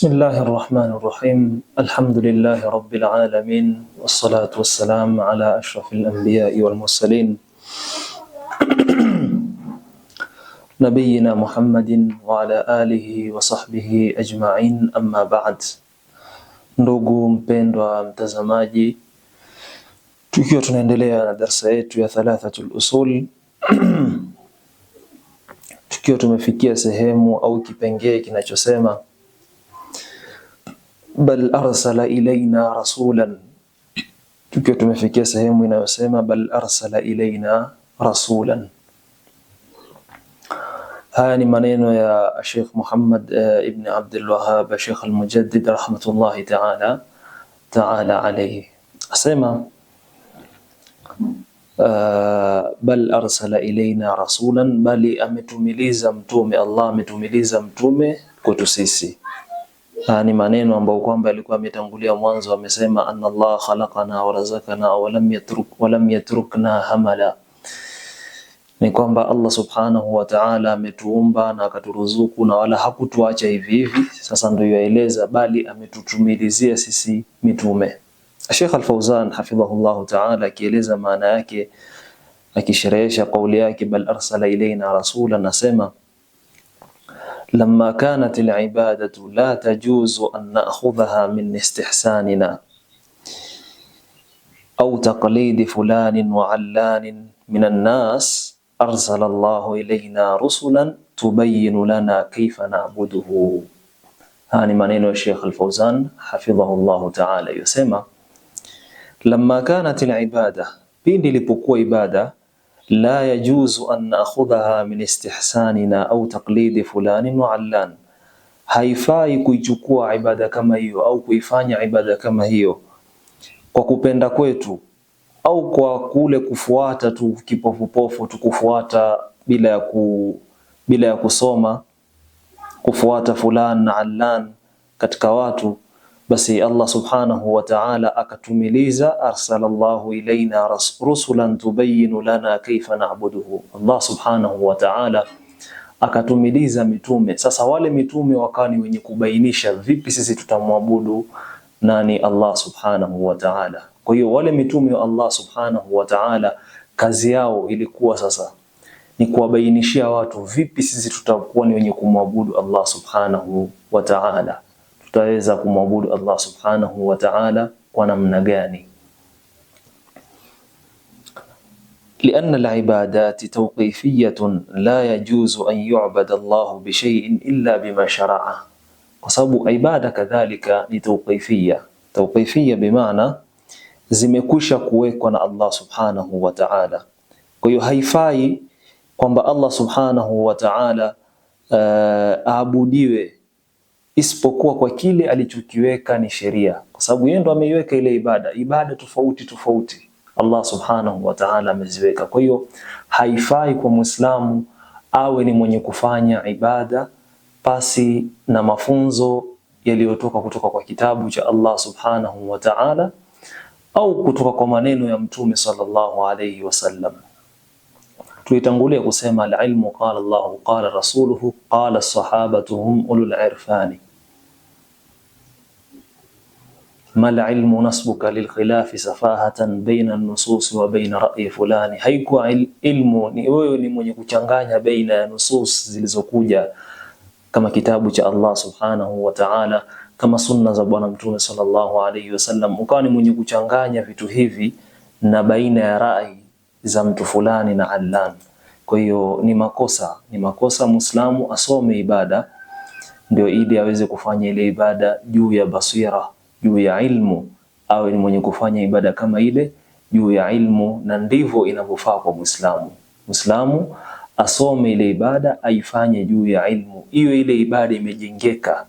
بسم الله الرحمن الرحيم. الحمد لله رب العالمين، والصلاة والسلام على أشرف الأنبياء والمرسلين نبينا محمد وعلى آله وصحبه أجمعين. أما بعد. Ndugu mpendwa mtazamaji, tukiwa tunaendelea na darasa yetu ya thalathatul usul tukiwa tumefikia sehemu au kipengee kinachosema bal arsala ilaina rasulan, tukiwa tumefikia sehemu inayosema bal arsala ilaina rasulan. Haya ni maneno ya Sheikh Muhammad ibn Abdul Wahhab, Sheikh al-Mujaddid rahmatullahi ta'ala alayhi. Asema bal arsala ilaina rasulan, bali ametumiliza mtume, Allah ametumiliza mtume kwetu sisi. Ni maneno ambayo kwamba alikuwa ametangulia mwanzo, amesema anna Allah khalaqana wa razaqana wa lam yatrukna hamala, ni kwamba Allah subhanahu wa ta'ala ametuumba na akaturuzuku na wala hakutuacha hivi hivi. Sasa ndio yaeleza bali ametutumilizia sisi mitume. Sheikh Al-Fawzan hafidhahullah ta'ala akieleza maana yake, akisherehesha kauli yake bal arsala ilaina rasulan, nasema لما كانت العبادة لا تجوز أن نأخذها من استحساننا أو تقليد فلان وعلان من الناس أرسل الله إلينا رسلا تبين لنا كيف نعبده. هاني maneno ya Sheikh Al-Fawzan hafidhahullah ta'ala, yasema لما كانت العبادة, pindi ilipokuwa ibada, la yajuzu an na'khudhaha min istihsanina au taqlidi fulani wa allan, haifai kuichukua ibada kama hiyo au kuifanya ibada kama hiyo kwa kupenda kwetu au kwa kule kufuata tu kipofupofu tu, kufuata bila ya kusoma, kufuata fulani na allan katika watu. Basi Allah subhanahu wa ta'ala akatumiliza arsalallahu ilaina rusulan tubayinu lana kaifa na'buduhu. Allah subhanahu wa ta'ala akatumiliza mitume. Sasa wale mitume wakawa ni wenye kubainisha vipi sisi tutamwabudu nani? Allah subhanahu wa ta'ala. Kwa hiyo wale mitume wa Allah subhanahu wa ta'ala kazi yao ilikuwa sasa ni kuwabainishia watu vipi sisi tutakuwa ni wenye kumwabudu Allah subhanahu wa ta'ala, tutaweza kumwabudu Allah subhanahu wa ta'ala kwa namna gani? لأن العبادات توقيفية لا يجوز أن يعبد الله بشيء إلا بما شرعه. kwa sababu ibada kadhalika ni tawqifia. Tawqifia bimaana zimekwisha kuwekwa na Allah subhanahu wa ta'ala. Kwa hiyo haifai kwamba Allah subhanahu wa ta'ala aabudiwe isipokuwa kwa kile alichokiweka ni sheria, kwa sababu yeye ndo ameiweka ile ibada tofauti Allah subhanahu wa ta'ala ameziweka. Kwa hiyo haifai kwa Muislamu awe ni mwenye kufanya ibada pasi na mafunzo yaliyotoka kutoka kwa kitabu cha Allah subhanahu wa ta'ala au kutoka kwa maneno ya Mtume sallallahu alayhi wasallam. Tulitangulia kusema al-ilmu qala Allah qala rasuluhu qala as-sahabatu hum ulul irfani, mal ilmu nasbuka lil khilafi safahatan baina an-nusus wa baina ra'yi fulani. Haikuwa ilmu ni wewe ni mwenye kuchanganya baina ya nusus zilizokuja kama kitabu cha Allah subhanahu wa ta'ala, kama sunna za bwana Mtume sallallahu alayhi wasallam, ukawa ni mwenye kuchanganya vitu hivi na baina ya rai za mtu fulani na allan. Kwa hiyo ni makosa Muislamu asome ibada ndio ili aweze kufanya ile ibada juu ya basira, juu ya ilmu, awe ni mwenye kufanya ibada kama ile juu ya ilmu, na ndivyo inavyofaa kwa Muislamu. Muislamu asome ile ibada aifanye juu ya ilmu, hiyo ile ibada imejengeka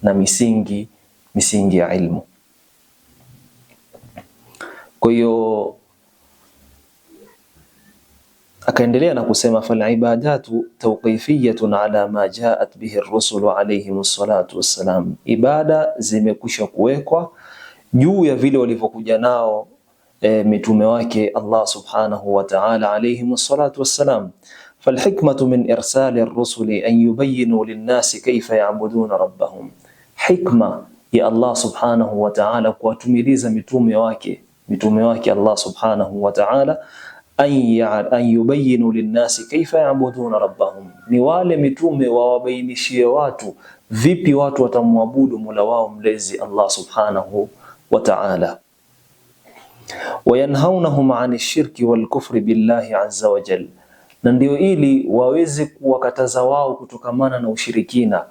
na misingi ya ilmu. Kwa hiyo akaendelea na kusema fal ibadatu tawqifiyatun ala ma jaat bihi ar-rusul alayhimus salatu wassalam, ibada zimekwisha kuwekwa juu ya vile walivyokuja nao mitume wake Allah subhanahu wa ta'ala alayhimus salatu wassalam. فالحكمة من إرسال الرسل أن يبينوا للناس كيف يعبدون ربهم. hikma ya Allah subhanahu wa ta'ala kuwatumiliza mitume wake Allah subhanahu wa ta'ala an yubayinu linnasi kaifa ya'buduna rabbahum, ni wale mitume wawabainishie watu vipi watu watamwabudu Mola wao mlezi Allah subhanahu wa ta'ala. Wayanhaunahum 'ani shirki wal kufri billahi azza wa jalla, na ndio ili waweze kuwakataza wao kutokamana na ushirikina,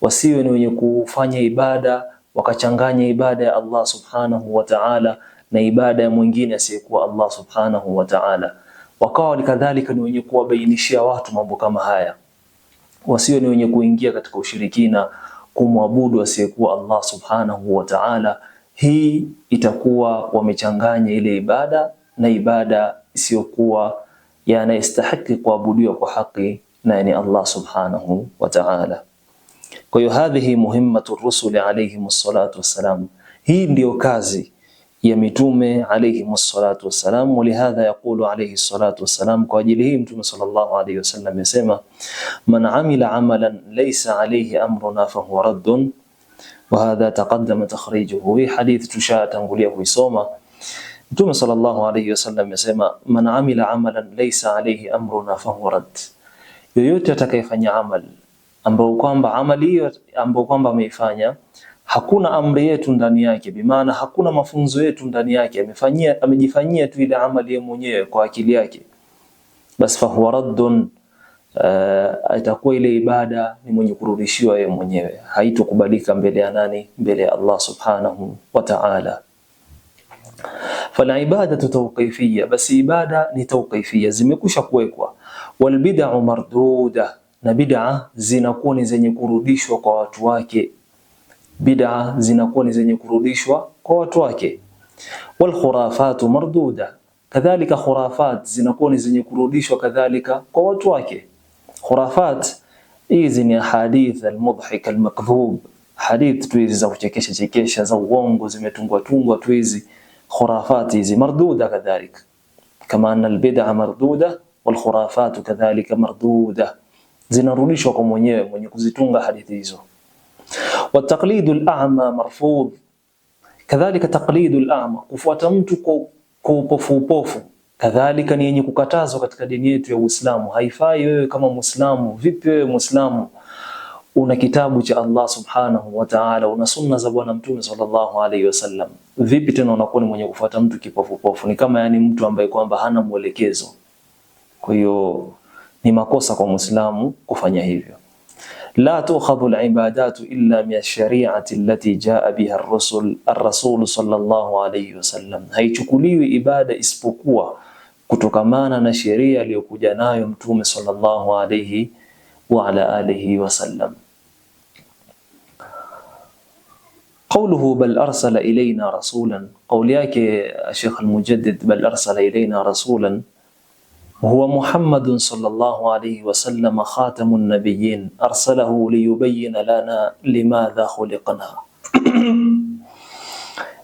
wasiwe ni wenye kufanya ibada wakachanganya ibada ya Allah subhanahu wa ta'ala na ibada ya mwingine asiyekuwa Allah subhanahu wa ta'ala. Wakawa kadhalika ni wenye kuwabainishia watu mambo kama haya, wasiwe ni wenye kuingia katika ushirikina kumwabudu asiyekuwa Allah subhanahu wa ta'ala. Hii itakuwa wamechanganya ile ibada na ibada isiyokuwa yanastahili kuabudiwa kwa haki, na ni Allah subhanahu wa ta'ala. Kwa hiyo hadhihi muhimmatu rusuli alayhimus salatu wassalam, hii ndio kazi ya mitume alayhimus salatu wassalam. Walihadha yaqulu alayhi salatu wassalam, kwa ajili hii mtume sallallahu alayhi wasallam yasema, man amila amalan laysa alayhi amruna fahuwa raddun, wa hadha taqaddama takhrijuhu. Hii hadith tushatangulia kuisoma. Mtume sallallahu alayhi wasallam yasema, man amila amalan laysa alayhi amruna fahuwa radd, yoyote atakayefanya amali ambao kwamba amali hiyo ambao kwamba ameifanya hakuna amri yetu ndani yake, bimaana hakuna mafunzo yetu ndani yake, amejifanyia tu ile amali yeye mwenyewe kwa akili yake, basi fahuwa raddun, itakuwa ile ibada ni mwenye kurudishiwa yeye mwenyewe, haitokubalika mbele ya nani? Mbele ya Allah subhanahu wa ta'ala. Fala ibadatu tawqifiyya, basi ibada ni tawqifiyya, zimekusha kuwekwa. Wal bid'u marduda, na bid'a zinakuwa ni zenye kurudishwa kwa watu wake, bid'a zinakuwa ni zenye kurudishwa kwa watu wake. Wal khurafatu marduda, kadhalika khurafat zinakuwa ni zenye kurudishwa kadhalika kwa watu wake. Khurafat hizi ni hadith al-mudhhik al-makdhub, hadith tu hizi za kuchekesha za uongo, zimetungwa tu hizi. Khurafat hizi marduda kadhalika, kama anna al-bid'a marduda wal khurafat kadhalika marduda, zinarudishwa kwa mwenyewe mwenye kuzitunga hadithi hizo. Wa taqlidul a'ma marfudh, kadhalika taqlidul a'ma, kufuata mtu kwa upofu, kadhalika ni yenye kukatazwa katika dini yetu ya Uislamu. Haifai wewe kama Muislamu. Vipi wewe Muislamu una kitabu cha Allah subhanahu wa ta'ala, una sunna za bwana mtume sallallahu alayhi wasallam, vipi tena unakuwa ni mwenye kufuata mtu kipofu? Ni kama yani mtu ambaye kwamba hana mwelekezo. Kwa hiyo ni makosa kwa Muislamu kufanya hivyo. La tu'khadhu al-ibadatu illa min ash-shari'ati allati jaa biha ar-rasul sallallahu alayhi wasallam, haichukuliwi ibada isipokuwa kutokamana na sheria aliyokuja nayo mtume sallallahu alayhi wa ala alihi wasallam. Qawluhu bal arsala ilayna rasulan, qawli yake Sheikh al-Mujaddid, bal arsala ilayna rasulan huwa Muhammadun sallallahu alayhi wasallam khatamun nabiyyin arsalahu liyubayyina lana limadha khuliqna.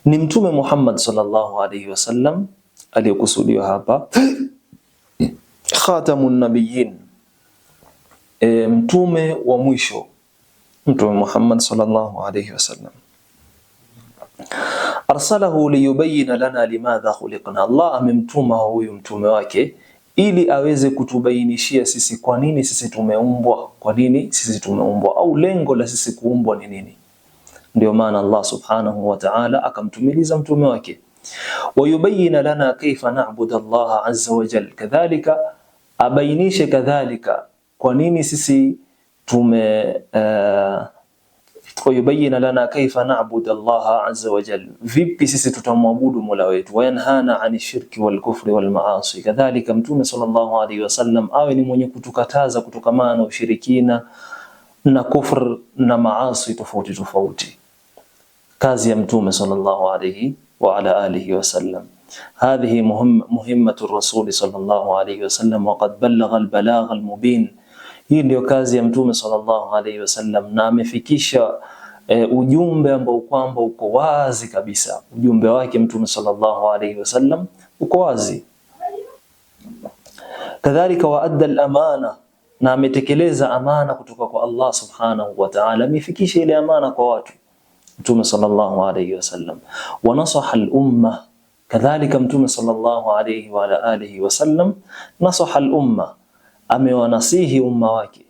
Ni mtume Muhammad sallallahu alayhi wasallam aliyokusudiwa hapa, khatamun nabiyyin, mtume wa mwisho, mtume Muhammad sallallahu alayhi wasallam. Arsalahu liyubayyina lana limadha khuliqna, Allah amemtuma huyu mtume wake ili aweze kutubainishia sisi kwa nini sisi tumeumbwa, au lengo la sisi kuumbwa ni nini. Ndio maana Allah subhanahu wa ta'ala akamtumiliza mtume wake. Wayubayyina lana kaifa na'budu Allah azza wa jalla, kadhalika abainishe kadhalika kwa nini sisi wayubayyina lana kaifa na'budu Allah azza wa jalla, vipi sisi tutamwabudu Mola wetu. Wayanhana 'ani shirki wal kufri wal maasi, kadhalika mtume sallallahu alayhi wasallam awe ni mwenye kutukataza kutokamana na ushirikina na kufr na maasi tofauti. Kazi ya mtume sallallahu alayhi wa ala alihi wasallam. Hadhihi muhimmatu rasul sallallahu alayhi wasallam wa qad ballagha al balagha al mubin. Hii ndio kazi ya mtume sallallahu alayhi wasallam, na amefikisha ujumbe ambao kwamba uko wazi kabisa. Ujumbe wake mtume sallallahu alayhi wasallam uko wazi. Kadhalika wa adda al-amana, na ametekeleza amana kutoka kwa Allah subhanahu wa ta'ala, amefikisha ile amana kwa watu. Mtume sallallahu alayhi wasallam, wa nasaha al-umma, kadhalika Mtume sallallahu alayhi wa alihi wasallam nasaha al-umma, amewanasihi umma wake,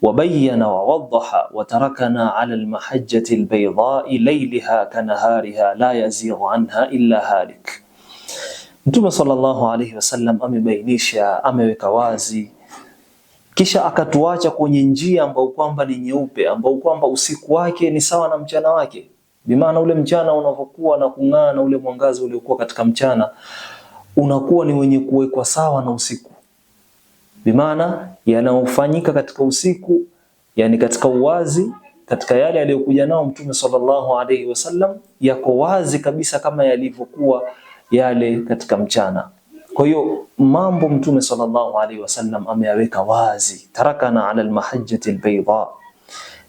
wabayana wawaddaha watarakana ala al-mahajjati al-baydai layliha kanahariha la yazighu anha illa halik. Mtume sallallahu alayhi wasallam amebainisha, ameweka wazi, kisha akatuacha kwenye njia ambayo kwamba ni nyeupe, ambayo kwamba usiku wake ni sawa na mchana wake. Bimaana ule mchana unavyokuwa na kung'aa na ule mwangaza uliokuwa katika mchana unakuwa ni wenye kuwekwa sawa na usiku. Bimaana yanayofanyika katika usiku, yani katika uwazi, katika yale aliyokuja nao Mtume sallallahu alayhi wasallam yako wazi kabisa kama yalivyokuwa yale katika mchana. Kwa hiyo mambo Mtume sallallahu alayhi wasallam ameyaweka wazi. Tarakana ala al-mahajjati al-bayda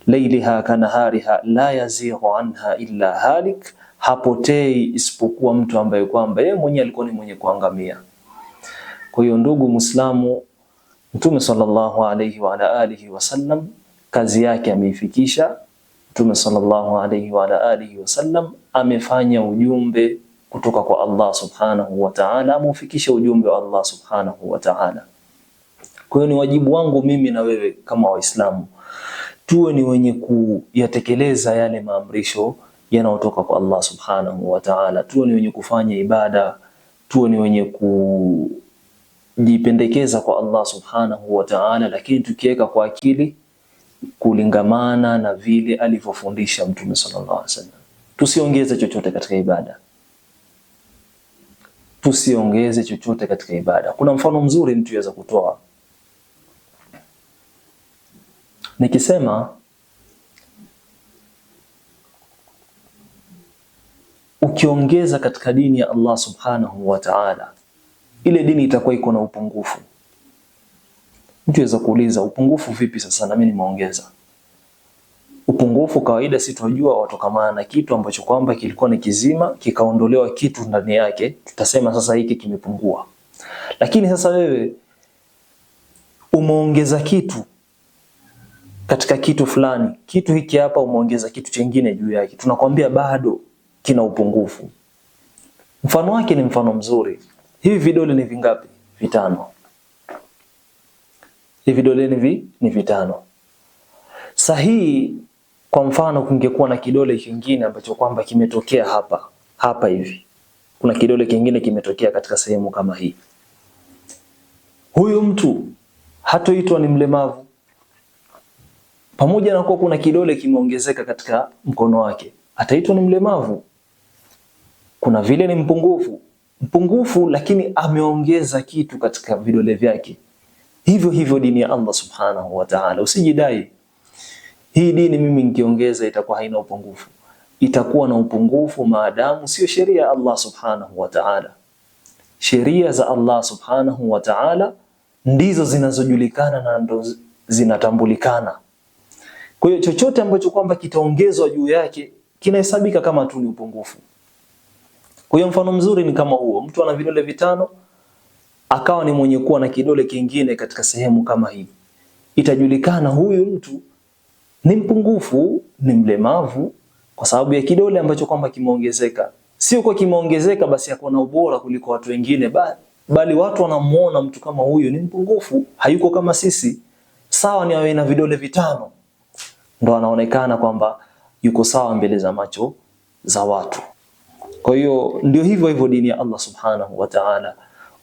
laylaha kanahariha la yazighu anha illa halik, hapotei isipokuwa mtu ambaye kwamba yeye mwenyewe alikuwa ni mwenye kuangamia. Kwa hiyo ndugu Muislamu, Mtume sallallahu alayhi wa alihi wasallam kazi yake ameifikisha. Mtume sallallahu alayhi wa alihi wasallam amefanya ujumbe kutoka kwa Allah subhanahu wa ta'ala, ameufikisha ujumbe wa Allah subhanahu wa ta'ala. Kwa hiyo ni wajibu wangu mimi na wewe kama Waislamu tuwe ni wenye kuyatekeleza yale maamrisho yanayotoka kwa Allah subhanahu wa ta'ala, tuwe ni wenye kufanya ibada, tuwe ni wenye kujipendekeza kwa Allah subhanahu wa ta'ala, lakini tukiweka kwa akili kulingamana na vile alivyofundisha Mtume sallallahu alaihi wasallam. Tusiongeze chochote katika ibada. Tusiongeze chochote katika ibada. Kuna mfano mzuri mtu yaweza kutoa. Nikisema ukiongeza katika dini ya Allah subhanahu wa ta'ala, ile dini itakuwa iko na upungufu. Mtu yaweza kuuliza upungufu vipi sasa na mimi nimeongeza? Upungufu kawaida si tunajua watokamana na kitu ambacho kwamba kilikuwa ni kizima kikaondolewa kitu ndani yake, tutasema sasa hiki kimepungua. Lakini sasa wewe umeongeza kitu katika kitu fulani, kitu hiki hapa umeongeza kitu kingine juu yake, tunakwambia bado kina upungufu. Mfano wake ni mfano mzuri. Hivi vidole ni vingapi? Vitano. Hivi vidole ni vitano. Sahihi, kwa mfano kungekuwa na kidole kingine ambacho kwamba kimetokea hapa hivi. Kuna kidole kingine kimetokea katika sehemu kama hii. Huyu mtu hatoitwa ni mlemavu. Pamoja na kuwa kuna kidole kimeongezeka katika mkono wake, ataitwa ni mlemavu. Kuna vile ni mpungufu lakini ameongeza kitu katika vidole vyake. Hivyo hivyo dini ya Allah subhanahu wa ta'ala. Usijidai hii dini mimi nikiongeza itakuwa haina upungufu. Itakuwa na upungufu maadamu sio sheria ya Allah subhanahu wa ta'ala. Sheria za Allah subhanahu wa ta'ala ndizo zinazojulikana na ndo zinatambulikana. Kwa hiyo chochote ambacho kwamba kitaongezwa juu yake kinahesabika kama tu ni upungufu. Kwa hiyo mfano mzuri ni kama huo. Mtu ana vidole vitano akawa ni mwenye kuwa na kidole kingine katika sehemu kama hii, itajulikana huyu mtu ni mpungufu, ni mlemavu kwa sababu ya kidole ambacho kwamba kimeongezeka. Sio kwa kimeongezeka basi yako na ubora kuliko watu wengine, bali watu wanamuona mtu kama huyu ni mpungufu, hayuko kama sisi. Sawa ni awe na vidole vitano, ndo anaonekana kwamba yuko sawa mbele za macho za watu. Kwa hiyo ndio hivyo hivyo dini ya Allah subhanahu wa ta'ala.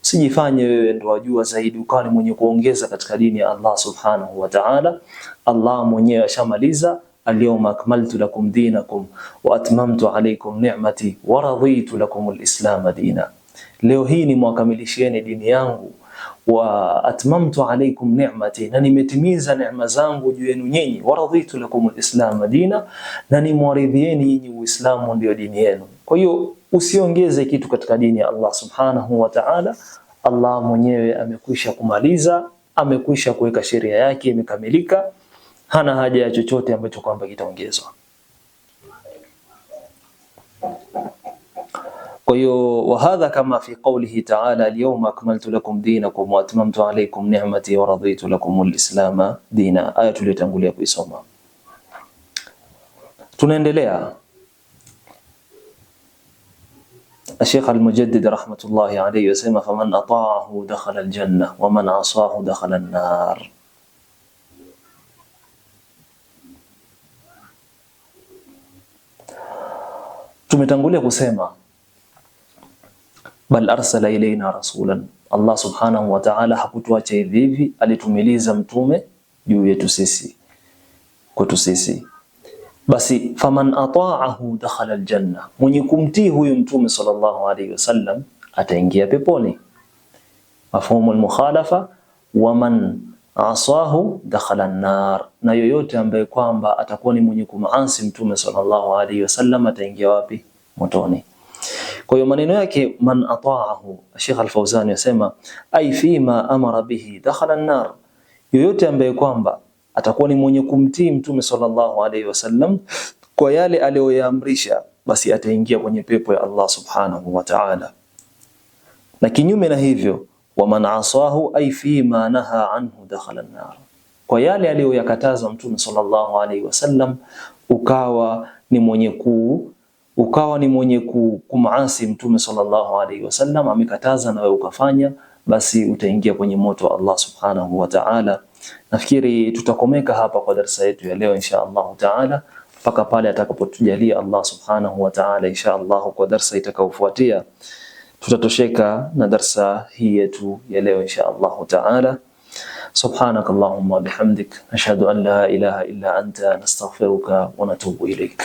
Usijifanye wewe ndio wajua zaidi ukawa ni mwenye kuongeza katika dini ya Allah subhanahu wa ta'ala. Allah mwenyewe ashamaliza, al-yawma akmaltu lakum dinakum wa atmamtu alaykum ni'mati wa raditu lakum al-islam dina. Leo hii ni mwakamilishieni dini yangu, wa atmamtu alaykum ni'mati, na nimetimiza neema zangu juu yenu nyinyi, wa raditu lakum al-islam dina, na nimwaridhieni nyinyi Uislamu ndio dini yenu. Kwa hiyo usiongeze kitu katika dini ya Allah subhanahu wa ta'ala. Allah mwenyewe amekwisha kumaliza, amekwisha kuweka sheria yake imekamilika, hana haja ya chochote ambacho kwamba kitaongezwa. Kwa hiyo wa hadha kama fi qawlihi ta'ala, al-yawma akmaltu lakum dinakum wa atmamtu alaykum ni'mati wa raditu lakum al-islam dina. Aya tuliyotangulia kuisoma. Tunaendelea Sheikh al-Mujaddid rahmatullahi alayhi yasema faman ata'ahu dakhala al-janna wa man asahu dakhala an-nar. Tumetangulia kusema bal arsala ilayna rasulan, Allah subhanahu wa ta'ala hakutuacha hivi hivi, alitumiliza mtume juu yetu sisi, kwetu sisi. Basi faman ata'ahu dakhala aljanna, mwenye kumtii huyu mtume sallallahu alayhi wasallam ataingia peponi. Mafhumu almukhalafa, wa man asahu dakhala an-nar, na yoyote ambaye kwamba atakuwa ni mwenye kumaasi mtume sallallahu alayhi wasallam ataingia wapi? Motoni. Kwa hiyo maneno yake man ata'ahu, Sheikh Al-Fawzan yasema ay fima amara bihi dakhala an-nar, yoyote ambaye kwamba atakuwa ni mwenye kumtii mtume sallallahu alayhi wasallam kwa yale aliyoyaamrisha, basi ataingia kwenye pepo ya Allah subhanahu wa ta'ala. Na kinyume na hivyo, wa man asahu ay fima naha anhu dakhala an-nar, kwa yale aliyoyakataza mtume sallallahu alayhi wasallam ukawa ni mwenye kumaasi mtume sallallahu alayhi wasallam, amekataza na wewe ukafanya, basi utaingia kwenye moto wa Allah subhanahu wa ta'ala. Nafikiri tutakomeka hapa kwa darasa yetu ya leo insha Allah ta'ala, mpaka pale atakapotujalia Allah subhanahu wa ta'ala insha Allah kwa darasa itakayofuatia tutatosheka na darasa hii yetu ya leo insha Allah ta'ala. Subhanakallahumma bihamdik, nashhadu an la ilaha illa anta, nastaghfiruka wa natubu ilayk.